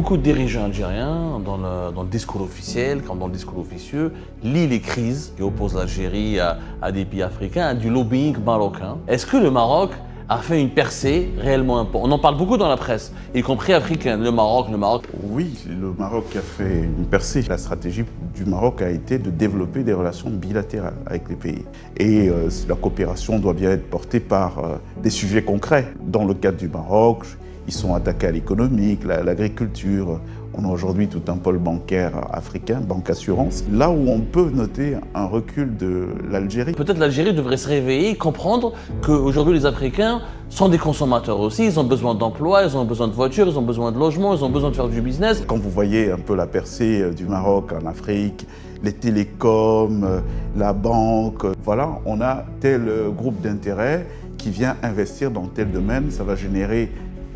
Beaucoup de dirigeants algériens, dans le discours officiel comme dans le discours officieux, lient les crises qui opposent l'Algérie à des pays africains, à du lobbying marocain. Est-ce que le Maroc a fait une percée réellement importante? On en parle beaucoup dans la presse, y compris africaine. Le Maroc. Oui, le Maroc a fait une percée. La stratégie du Maroc a été de développer des relations bilatérales avec les pays. Et la coopération doit bien être portée par des sujets concrets. Dans le cadre du Maroc, ils sont attaqués à l'économique, l'agriculture. On a aujourd'hui tout un pôle bancaire africain, banque assurance. Là où on peut noter un recul de l'Algérie. Peut-être l'Algérie devrait se réveiller, comprendre qu'aujourd'hui les Africains sont des consommateurs aussi. Ils ont besoin d'emploi, ils ont besoin de voitures, ils ont besoin de logements, ils ont besoin de faire du business. Quand vous voyez un peu la percée du Maroc en Afrique, les télécoms, la banque, voilà, on a tel groupe d'intérêt qui vient investir dans tel domaine, ça va générer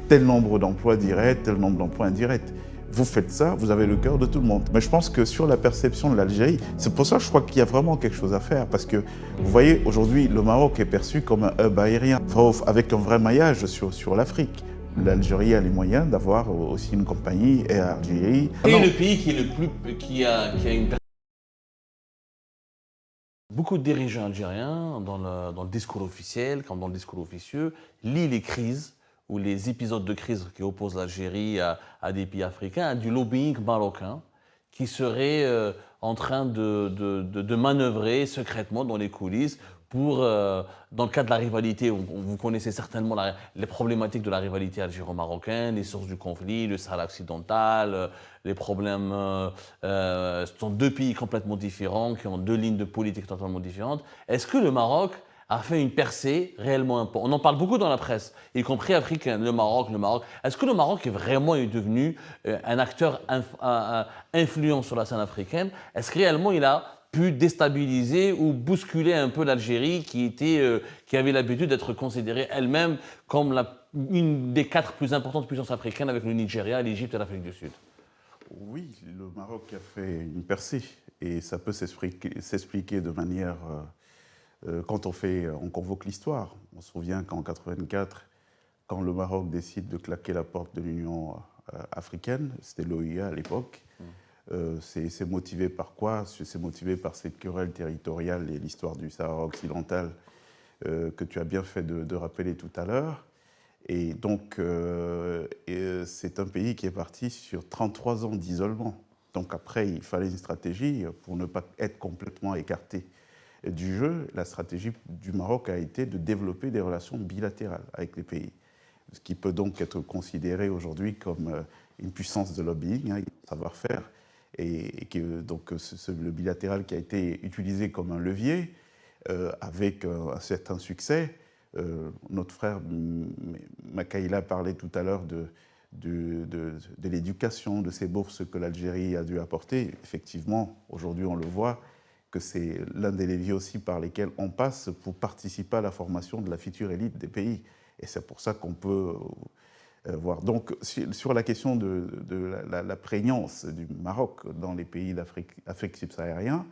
tel nombre d'emplois directs, tel nombre d'emplois indirects. Vous faites ça, vous avez le cœur de tout le monde. Mais je pense que sur la perception de l'Algérie, c'est pour ça que je crois qu'il y a vraiment quelque chose à faire. Parce que vous voyez, aujourd'hui, le Maroc est perçu comme un hub aérien, avec un vrai maillage sur l'Afrique. L'Algérie a les moyens d'avoir aussi une compagnie Air Algérie. Et le pays qui a une. Beaucoup de dirigeants algériens, dans le discours officiel comme dans le discours officieux, lient les crises ou les épisodes de crise qui opposent l'Algérie à des pays africains, à du lobbying marocain qui serait en train de manœuvrer secrètement dans les coulisses pour, dans le cadre de la rivalité, vous connaissez certainement les problématiques de la rivalité algéro-marocaine, les sources du conflit, le Sahara occidental, les problèmes. Ce sont deux pays complètement différents, qui ont deux lignes de politique totalement différentes. Est-ce que le Maroc a fait une percée réellement importante? On en parle beaucoup dans la presse, y compris africaine. Le Maroc. Est-ce que le Maroc est vraiment devenu un acteur influent sur la scène africaine? Est-ce que réellement il a pu déstabiliser ou bousculer un peu l'Algérie qui avait l'habitude d'être considérée elle-même comme une des 4 plus importantes puissances africaines avec le Nigeria, l'Égypte et l'Afrique du Sud? Oui, le Maroc a fait une percée et ça peut s'expliquer de manière... Quand on convoque l'histoire, on se souvient qu'en 1984, quand le Maroc décide de claquer la porte de l'Union africaine, c'était l'OUA à l'époque, c'est motivé par quoi? C'est motivé par cette querelle territoriale et l'histoire du Sahara occidental que tu as bien fait de rappeler tout à l'heure. Et donc, c'est un pays qui est parti sur 33 ans d'isolement. Donc après, il fallait une stratégie pour ne pas être complètement écarté du jeu. La stratégie du Maroc a été de développer des relations bilatérales avec les pays, ce qui peut donc être considéré aujourd'hui comme une puissance de lobbying, savoir-faire, et que donc le bilatéral qui a été utilisé comme un levier avec un certain succès. Notre frère Makaïla parlait tout à l'heure de l'éducation, de ces bourses que l'Algérie a dû apporter. Effectivement, aujourd'hui on le voit, que c'est l'un des leviers aussi par lesquels on passe pour participer à la formation de la future élite des pays. Et c'est pour ça qu'on peut voir. Donc, sur la question de la prégnance du Maroc dans les pays d'Afrique subsaharienne,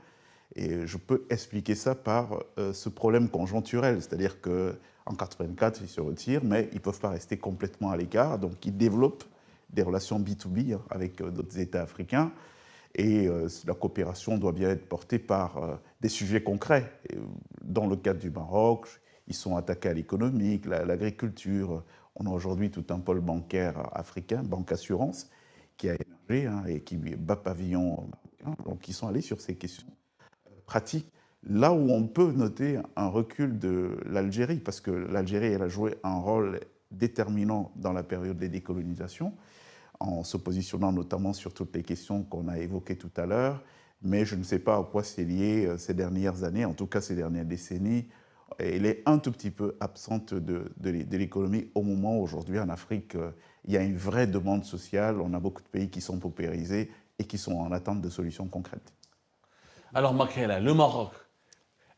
et je peux expliquer ça par ce problème conjoncturel, c'est-à-dire qu'en 1984, ils se retirent, mais ils ne peuvent pas rester complètement à l'écart, donc ils développent des relations B2B avec d'autres États africains. Et la coopération doit bien être portée par des sujets concrets. Et dans le cadre du Maroc, ils sont attaqués à l'économique, l'agriculture. On a aujourd'hui tout un pôle bancaire africain, banque assurance, qui a émergé et qui bat pavillon. Donc ils sont allés sur ces questions pratiques. Là où on peut noter un recul de l'Algérie, parce que l'Algérie elle a joué un rôle déterminant dans la période de décolonisation, en se positionnant notamment sur toutes les questions qu'on a évoquées tout à l'heure, mais je ne sais pas à quoi c'est lié ces dernières années, en tout cas ces dernières décennies. Elle est un tout petit peu absente de l'économie au moment où aujourd'hui en Afrique, il y a une vraie demande sociale, on a beaucoup de pays qui sont paupérisés et qui sont en attente de solutions concrètes. Alors Makaïla, le Maroc.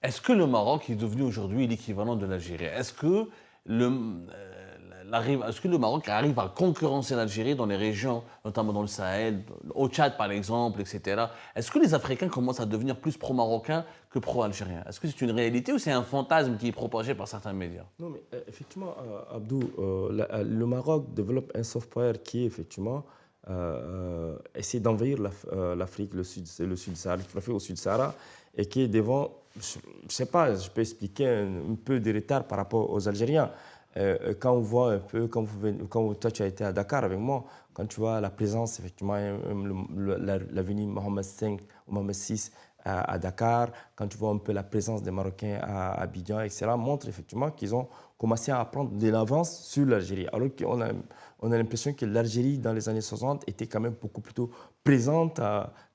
Est-ce que le Maroc est devenu aujourd'hui l'équivalent de l'Algérie? Est-ce que le Maroc arrive à concurrencer l'Algérie dans les régions, notamment dans le Sahel, au Tchad par exemple, etc. Est-ce que les Africains commencent à devenir plus pro-marocains que pro-algériens? Est-ce que c'est une réalité ou c'est un fantasme qui est propagé par certains médias? Non, mais effectivement, Abdou, le Maroc développe un soft power qui est effectivement essayer d'envahir l'Afrique, le sud Sahara, l'Afrique au sud Sahara, et qui est devant, je ne sais pas, je peux expliquer un peu de retard par rapport aux Algériens. Quand on voit un peu, quand toi tu as été à Dakar avec moi, quand tu vois la présence, effectivement, l'avenue Mohamed V ou Mohamed VI à Dakar, quand tu vois un peu la présence des Marocains à Abidjan, etc., montre effectivement qu'ils ont commencé à prendre de l'avance sur l'Algérie. Alors qu'on a l'impression que l'Algérie, dans les années 60, était quand même beaucoup plutôt présente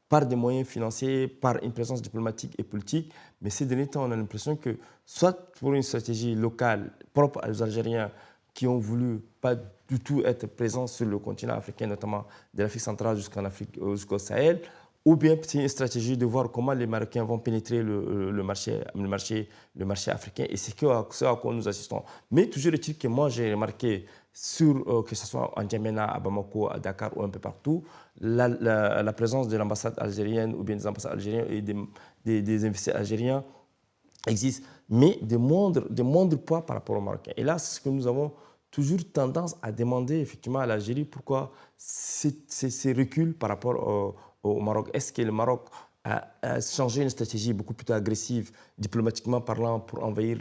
par des moyens financiers, par une présence diplomatique et politique. Mais ces derniers temps, on a l'impression que, soit pour une stratégie locale propre aux Algériens qui ont voulu pas du tout être présents sur le continent africain, notamment de l'Afrique centrale jusqu'au Sahel, ou bien c'est une stratégie de voir comment les Marocains vont pénétrer le marché africain. Et c'est ce à quoi nous assistons. Mais toujours est-il que moi, j'ai remarqué, que ce soit en Djamena, à Bamako, à Dakar ou un peu partout, la présence de l'ambassade algérienne ou bien des ambassades algériennes et des investisseurs algériens existe, mais de moindres poids par rapport aux Marocains. Et là, c'est ce que nous avons toujours tendance à demander effectivement à l'Algérie, pourquoi ces reculs par rapport au Maroc. Est-ce que le Maroc a changé une stratégie beaucoup plus agressive, diplomatiquement parlant, pour envahir,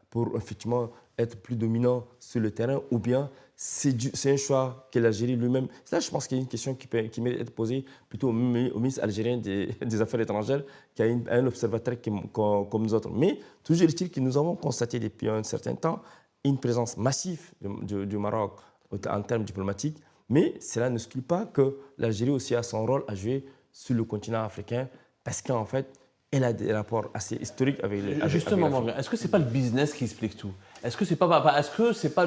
pour effectivement être plus dominant sur le terrain, ou bien c'est un choix que l'Algérie lui-même... Ça, je pense qu'il y a une question qui mérite d'être posée plutôt au ministre algérien des Affaires étrangères, qui a un observateur comme nous autres. Mais toujours est-il que nous avons constaté depuis un certain temps une présence massive du Maroc en termes diplomatiques, mais cela n'exclut pas que l'Algérie aussi a son rôle à jouer sur le continent africain, parce qu'en fait, elle a des rapports assez historiques avec les... Justement, Morgan, est-ce que ce n'est pas le business qui explique tout? Est-ce que c'est pas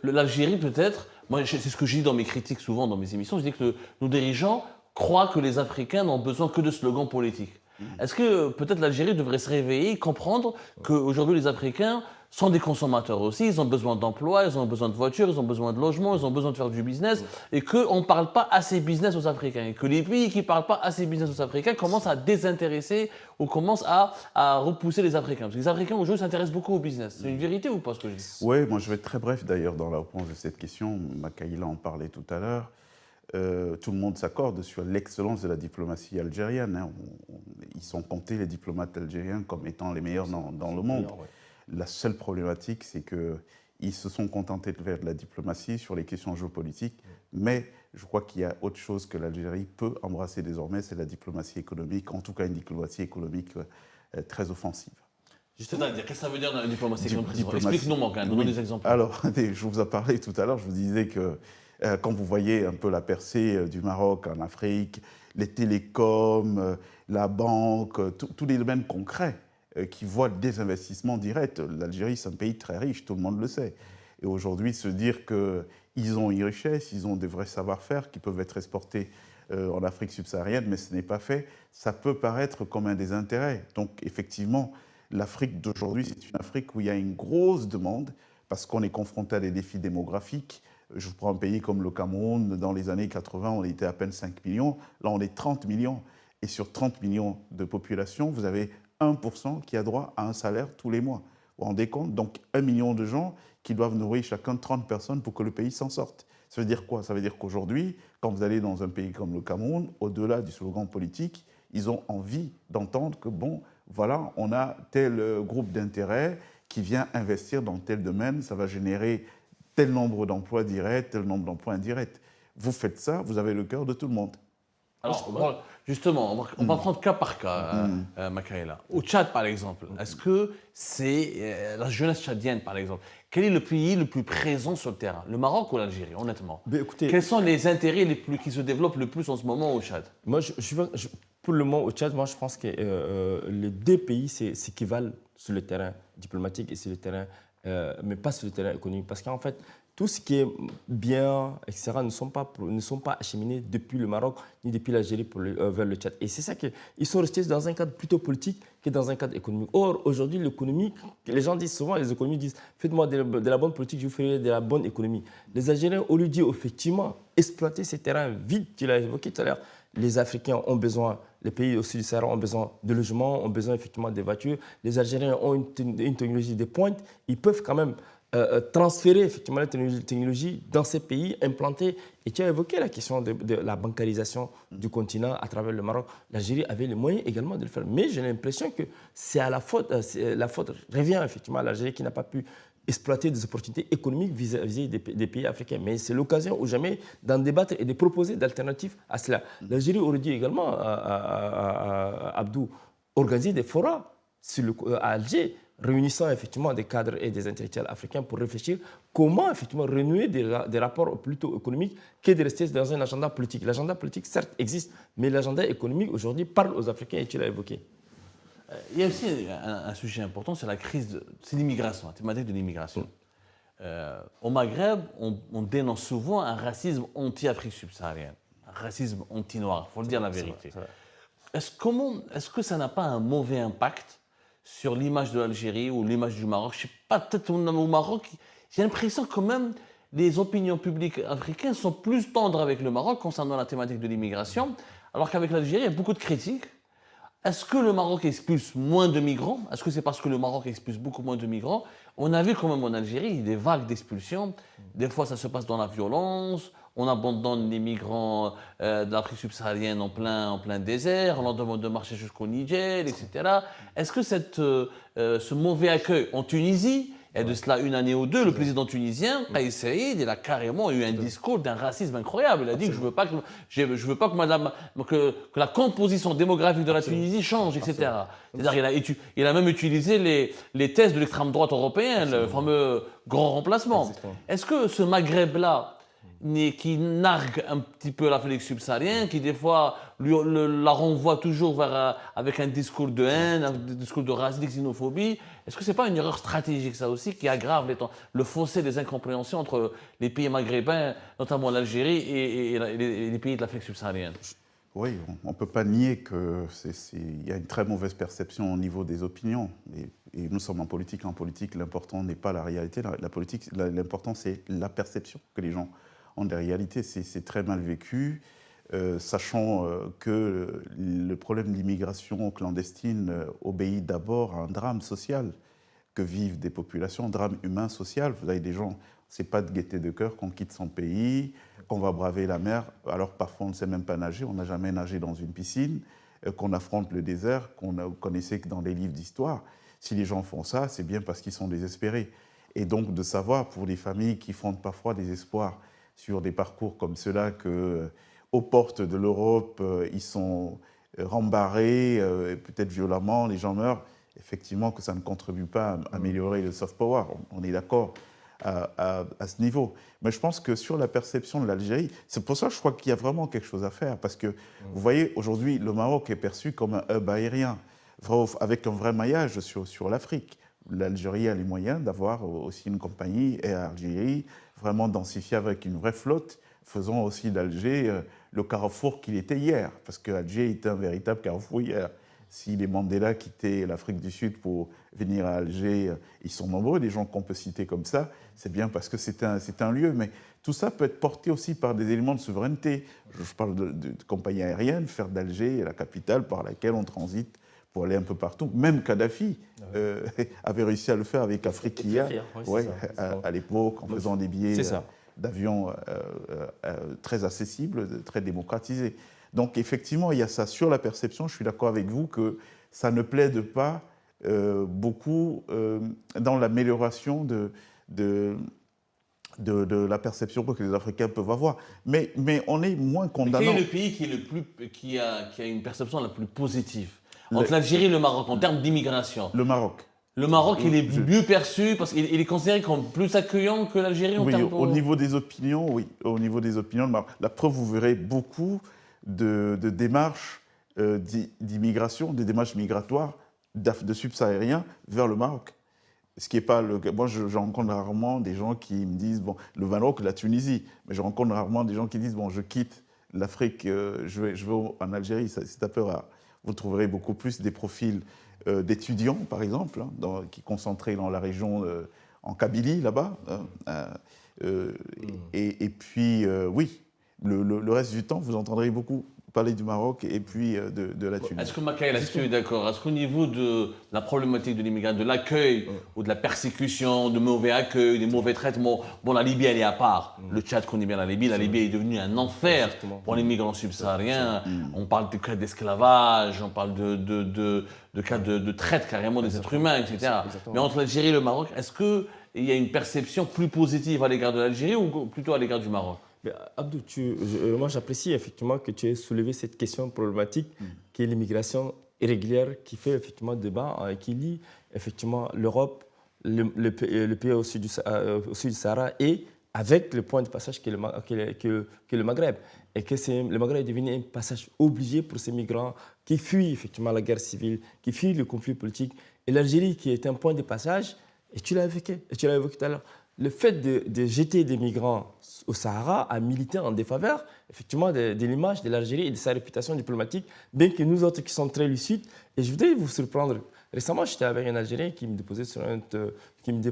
l'Algérie peut-être? Moi, c'est ce que je dis dans mes critiques souvent, dans mes émissions. Je dis que nos dirigeants croient que les Africains n'ont besoin que de slogans politiques. Est-ce que peut-être l'Algérie devrait se réveiller et comprendre qu'aujourd'hui les Africains sont des consommateurs aussi, ils ont besoin d'emploi, ils ont besoin de voitures, ils ont besoin de logements, ils ont besoin de faire du business, et qu'on ne parle pas assez business aux Africains, et que les pays qui ne parlent pas assez business aux Africains commencent à désintéresser ou commencent à repousser les Africains. Parce que les Africains aujourd'hui s'intéressent beaucoup au business. C'est une vérité ou pas ce que je dis? Oui, moi je vais être très bref d'ailleurs dans la réponse de cette question. Makaïla en parlait tout à l'heure. Tout le monde s'accorde sur l'excellence de la diplomatie algérienne. Hein. Ils sont comptés, les diplomates algériens, comme étant les meilleurs dans le monde. La seule problématique, c'est qu'ils se sont contentés de faire de la diplomatie sur les questions géopolitiques, mais je crois qu'il y a autre chose que l'Algérie peut embrasser désormais, c'est la diplomatie économique, en tout cas une diplomatie économique très offensive. C'est-à-dire, qu'est-ce que ça veut dire dans la diplomatie économique? Explique-nous, Morgan, donne des exemples. Alors, je vous ai parlé tout à l'heure, je vous disais que quand vous voyez un peu la percée du Maroc en Afrique, les télécoms, la banque, tous les domaines concrets qui voient des investissements directs. L'Algérie, c'est un pays très riche, tout le monde le sait. Et aujourd'hui, se dire qu'ils ont une richesse, ils ont des vrais savoir-faire qui peuvent être exportés en Afrique subsaharienne, mais ce n'est pas fait, ça peut paraître comme un désintérêt. Donc, effectivement, l'Afrique d'aujourd'hui, c'est une Afrique où il y a une grosse demande parce qu'on est confronté à des défis démographiques. Je prends un pays comme le Cameroun, dans les années 80, on était à peine 5 millions. Là, on est 30 millions. Et sur 30 millions de population, vous avez 1% qui a droit à un salaire tous les mois. Vous vous rendez compte? Donc, 1 million de gens qui doivent nourrir chacun 30 personnes pour que le pays s'en sorte. Ça veut dire quoi? Ça veut dire qu'aujourd'hui, quand vous allez dans un pays comme le Cameroun, au-delà du slogan politique, ils ont envie d'entendre que, bon, voilà, on a tel groupe d'intérêt qui vient investir dans tel domaine, ça va générer tel nombre d'emplois directs, tel nombre d'emplois indirects. Vous faites ça, vous avez le cœur de tout le monde. Alors, justement, on va prendre cas par cas, Makaïla. Au Tchad, par exemple, est-ce que c'est la jeunesse tchadienne, par exemple? Quel est le pays le plus présent sur le terrain? Le Maroc ou l'Algérie, honnêtement? Écoutez, quels sont les intérêts qui se développent le plus en ce moment au Tchad? Moi, pour le moment, au Tchad, moi, je pense que les deux pays s'équivalent sur le terrain diplomatique et sur le terrain, mais pas sur le terrain économique. Parce qu'en fait, tout ce qui est bien, etc., ne sont pas acheminés depuis le Maroc ni depuis l'Algérie vers le Tchad. Et c'est ça qu'ils sont restés dans un cadre plutôt politique que dans un cadre économique. Or, aujourd'hui, l'économie, les gens disent souvent, les économistes disent, faites-moi de la bonne politique, je vous ferai de la bonne économie. Les Algériens, au lieu d'effectivement effectivement exploiter ces terrains vides, tu l'as évoqué tout à l'heure, les Africains ont besoin, les pays au sud du Sahara ont besoin de logements, ont besoin effectivement des voitures. Les Algériens ont une technologie de pointe, ils peuvent quand même transférer effectivement la technologie dans ces pays, implanter. Et tu as évoqué la question de la bancarisation du continent à travers le Maroc. L'Algérie avait les moyens également de le faire. Mais j'ai l'impression que c'est à la faute revient effectivement à l'Algérie qui n'a pas pu exploiter des opportunités économiques vis-à-vis des pays africains. Mais c'est l'occasion ou jamais d'en débattre et de proposer d'alternatives à cela. L'Algérie aurait dû également, Abdou, organiser des forums à Alger, réunissant effectivement des cadres et des intellectuels africains pour réfléchir comment effectivement renouer des rapports plutôt économiques que de rester dans un agenda politique. L'agenda politique, certes, existe, mais l'agenda économique aujourd'hui parle aux Africains et tu l'as évoqué. Il y a aussi un sujet important, c'est la crise, c'est l'immigration, la thématique de l'immigration. Au Maghreb, on dénonce souvent un racisme anti-Afrique subsaharienne, un racisme anti-noir, il faut le dire la vérité. Est-ce que ça n'a pas un mauvais impact sur l'image de l'Algérie ou l'image du Maroc? Je ne sais pas, peut-être au Maroc, j'ai l'impression quand même les opinions publiques africaines sont plus tendres avec le Maroc concernant la thématique de l'immigration, alors qu'avec l'Algérie, il y a beaucoup de critiques. Est-ce que le Maroc expulse moins de migrants? Est-ce que c'est parce que le Maroc expulse beaucoup moins de migrants? On a vu quand même en Algérie des vagues d'expulsion. Des fois, ça se passe dans la violence. On abandonne les migrants d'Afrique subsaharienne en plein désert. On leur demande de marcher jusqu'au Niger, etc. Est-ce que ce mauvais accueil en Tunisie, et de cela une année ou deux, le président tunisien, Kais Saïd, il a carrément eu un discours d'un racisme incroyable. Il a dit que je veux pas que la composition démographique de la Tunisie change, etc. C'est-à-dire il a même utilisé les thèses de l'extrême droite européenne, le fameux grand remplacement. Est-ce que ce Maghreb-là, qui nargue un petit peu l'Afrique subsaharienne, qui des fois la renvoie toujours avec un discours de haine, un discours de racisme, de xénophobie. Est-ce que ce n'est pas une erreur stratégique, ça aussi, qui aggrave le fossé des incompréhensions entre les pays maghrébins, notamment l'Algérie, et les pays de l'Afrique subsaharienne? Oui, on ne peut pas nier qu'il y a une très mauvaise perception au niveau des opinions. Et nous sommes en politique. En politique, l'important n'est pas la réalité. L'important, c'est la perception que les gens ont des réalités. C'est très mal vécu, sachant que le problème de l'immigration clandestine obéit d'abord à un drame social que vivent des populations, un drame humain, social. Vous avez des gens, c'est pas de gaieté de cœur qu'on quitte son pays, qu'on va braver la mer, alors parfois on ne sait même pas nager, on n'a jamais nagé dans une piscine, qu'on affronte le désert, qu'on connaissait que dans les livres d'histoire. Si les gens font ça, c'est bien parce qu'ils sont désespérés. Et donc de savoir pour les familles qui fondent parfois des espoirs sur des parcours comme ceux-là, qu'aux portes de l'Europe, ils sont rembarrés, peut-être violemment, les gens meurent, effectivement que ça ne contribue pas à améliorer le soft power. On est d'accord à ce niveau. Mais je pense que sur la perception de l'Algérie, c'est pour ça que je crois qu'il y a vraiment quelque chose à faire. Parce que, vous voyez, aujourd'hui, le Maroc est perçu comme un hub aérien, avec un vrai maillage sur l'Afrique. L'Algérie a les moyens d'avoir aussi une compagnie Air Algérie, vraiment densifiée avec une vraie flotte, faisant aussi d'Alger le carrefour qu'il était hier. Parce qu'Alger était un véritable carrefour hier. Si les Mandela quittaient l'Afrique du Sud pour venir à Alger, ils sont nombreux, des gens qu'on peut citer comme ça, c'est bien parce que c'est un lieu. Mais tout ça peut être porté aussi par des éléments de souveraineté. Je parle de compagnie aérienne, faire d'Alger la capitale par laquelle on transite pour aller un peu partout. Même Kadhafi avait réussi à le faire avec Afriquia, à l'époque, en faisant des billets d'avion très accessibles, très démocratisés. Donc effectivement, il y a ça. Sur la perception, je suis d'accord avec vous que ça ne plaide pas beaucoup dans l'amélioration de la perception que les Africains peuvent avoir. Mais on est moins condamnant. Quel est le pays qui a une perception la plus positive entre l'Algérie et le Maroc en termes d'immigration? Le Maroc. Le Maroc, il est mieux perçu parce qu'il est considéré comme plus accueillant que l'Algérie en termes de... Au niveau des opinions, oui. Au niveau des opinions, le Maroc. La preuve, vous verrez beaucoup de démarches d'immigration, des démarches migratoires de subsahariens vers le Maroc. Ce qui n'est pas le... Moi, je rencontre rarement des gens qui me disent, bon, le Maroc, la Tunisie, mais je rencontre rarement des gens qui disent, bon, je quitte l'Afrique, je vais en Algérie, c'est un peu rare. Vous trouverez beaucoup plus des profils d'étudiants, par exemple, qui sont concentrés dans la région, en Kabylie, là-bas. Et puis, oui, le reste du temps, vous entendrez beaucoup parler du Maroc et puis de la Tunisie. Est-ce que Makaël, est-ce que tu es d'accord? Est-ce qu'au niveau de la problématique de l'immigrant, de l'accueil ou de la persécution, de mauvais accueil, des mauvais traitements, bon, la Libye, elle est à part. Le Tchad connaît bien la Libye est devenue un enfer pour les migrants subsahariens. On parle de cas d'esclavage, on parle de cas de traite carrément des êtres humains, etc. Mais entre l'Algérie et le Maroc, est-ce qu'il y a une perception plus positive à l'égard de l'Algérie ou plutôt à l'égard du Maroc? Mais Abdou, moi j'apprécie effectivement que tu aies soulevé cette question problématique qui est l'immigration irrégulière qui fait effectivement débat et qui lie effectivement l'Europe, le pays au sud du Sahara et avec le point de passage qui est le Maghreb. Et que le Maghreb est devenu un passage obligé pour ces migrants qui fuient effectivement la guerre civile, qui fuient le conflit politique. Et l'Algérie qui est un point de passage, et tu l'as évoqué tout à l'heure. Le fait de jeter des migrants au Sahara a milité en défaveur effectivement de l'image de l'Algérie et de sa réputation diplomatique, bien que nous autres qui sommes très lucides. Et je voudrais vous surprendre. Récemment, j'étais avec un Algérien qui me déposait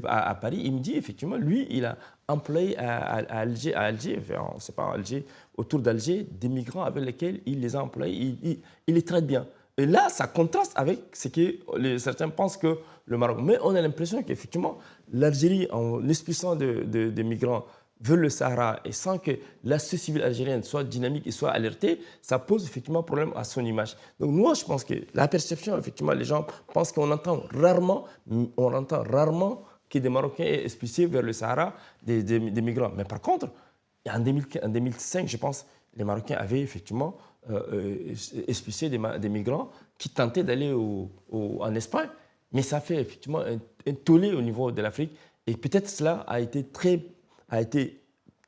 à Paris. Il me dit effectivement, lui, il a employé à Alger, enfin, c'est pas Alger, autour d'Alger, des migrants avec lesquels il les a employés. Il les traite bien. Et là, ça contraste avec ce que certains pensent que le Maroc. Mais on a l'impression qu'effectivement, l'Algérie, en expulsant des migrants vers le Sahara et sans que la société civile algérienne soit dynamique et soit alertée, ça pose effectivement problème à son image. Donc moi, je pense que la perception, effectivement, les gens pensent qu'on entend rarement que des Marocains aient expulsé vers le Sahara des migrants. Mais par contre, en 2005, je pense, les Marocains avaient effectivement expulsé des migrants qui tentaient d'aller en Espagne. Mais ça fait effectivement un tollé au niveau de l'Afrique. Et peut-être cela a été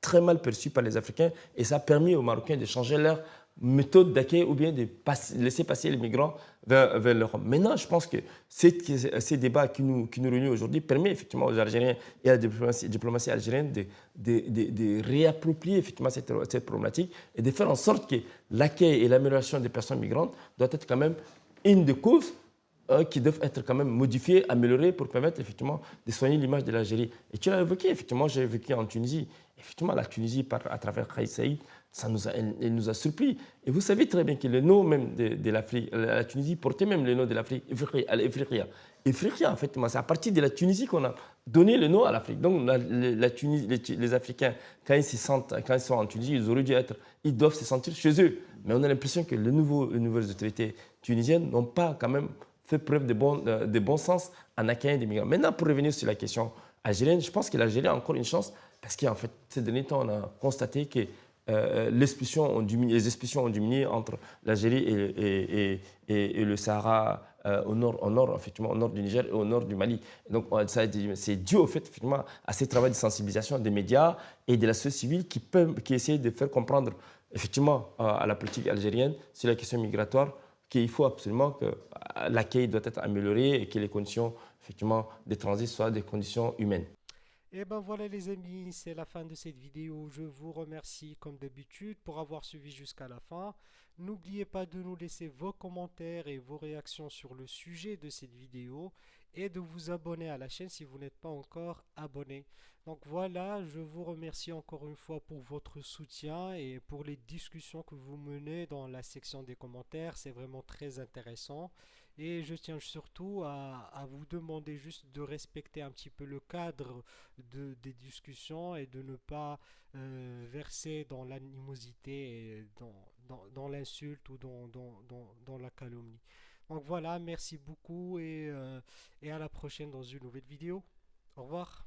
très mal perçu par les Africains. Et ça a permis aux Marocains de changer leur méthode d'accueil ou bien de laisser passer les migrants vers l'Europe. Maintenant, je pense que ces débats qui nous réunissent aujourd'hui permettent effectivement aux Algériens et à la diplomatie algérienne de réapproprier effectivement cette problématique et de faire en sorte que l'accueil et l'amélioration des personnes migrantes doit être quand même une des causes qui doivent être quand même modifiées, améliorées pour permettre effectivement de soigner l'image de l'Algérie. Et tu l'as évoqué, effectivement, j'ai vécu en Tunisie. Effectivement, la Tunisie, à travers Kais Saïd, elle nous a surpris. Et vous savez très bien que le nom même de l'Afrique, la Tunisie portait même le nom de l'Afrique, Ifriqiya. Ifriqiya, en fait, c'est à partir de la Tunisie qu'on a donné le nom à l'Afrique. Donc les Africains, quand ils sont en Tunisie, ils doivent se sentir chez eux. Mais on a l'impression que les nouvelles autorités tunisiennes n'ont pas quand même fait preuve de bon sens en accueillant des migrants. Maintenant, pour revenir sur la question algérienne, je pense que l'Algérie a encore une chance parce qu'en fait, ces derniers temps, on a constaté que les expulsions ont diminué entre l'Algérie et le Sahara au nord, effectivement, au nord du Niger et au nord du Mali. Donc, c'est dû au fait, effectivement, à ce travail de sensibilisation des médias et de la société civile qui essaient de faire comprendre, effectivement, à la politique algérienne sur la question migratoire qu'il faut absolument que l'accueil doit être amélioré et que les conditions, effectivement, de transit soient des conditions humaines. Et ben voilà les amis, c'est la fin de cette vidéo. Je vous remercie comme d'habitude pour avoir suivi jusqu'à la fin. N'oubliez pas de nous laisser vos commentaires et vos réactions sur le sujet de cette vidéo et de vous abonner à la chaîne si vous n'êtes pas encore abonné. Donc voilà, je vous remercie encore une fois pour votre soutien et pour les discussions que vous menez dans la section des commentaires. C'est vraiment très intéressant. Et je tiens surtout à vous demander juste de respecter un petit peu le cadre des discussions et de ne pas verser dans l'animosité, et dans l'insulte ou dans la calomnie. Donc voilà, merci beaucoup et à la prochaine dans une nouvelle vidéo. Au revoir.